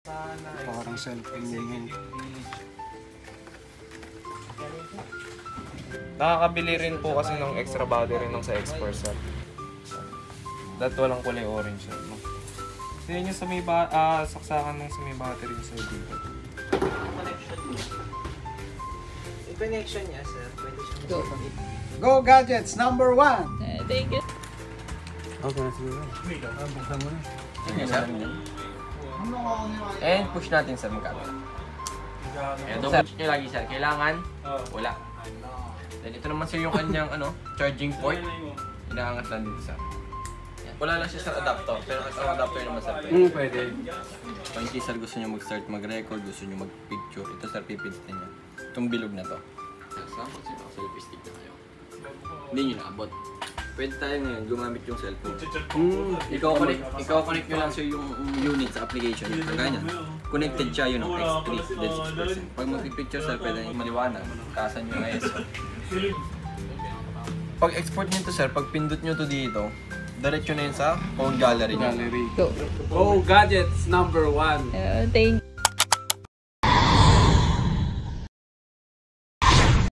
Parang cellphone yun. Nakakabili rin po kasi ng extra battery nung sa Express. That walang kulay orange. No? So yun yung sa may saksakan ng sa may battery sa dito. Yung connection niya, sir, pwede siya Go Gadgets number 1! Thank you. Okay na siguro. Buksan mo na. Sige, sir. And push natin sa magkano. Sir, push nyo lagi, sir. Kailangan, wala. Then ito naman sir yung kanyang charging port. Inaangat lang dito, sir. Yan. Wala lang siya sa adapter. Pero kasi ang adapter naman, sir. Pwede. Kung in case, sir, gusto nyo mag-start mag-record, gusto nyo mag-picture, ito, sir, pipindutin nyo. Itong bilog na to. Example, sir, selfie stick na kayo. Hindi nyo naabot. Pwede tayo ngayon gumamit yung cellphone. Ikaw-connect nyo lang sir yung unit sa application. Kagaya connected siya yun ng X3, then 6%. Pag mag-picture sir, pwede maliwanag. Taasan nyo yung ISO. Pag export nyo to sir, pag pindot nyo to dito, diretso na yun sa phone gallery nyo. Go Gadgets number 1! Thank you.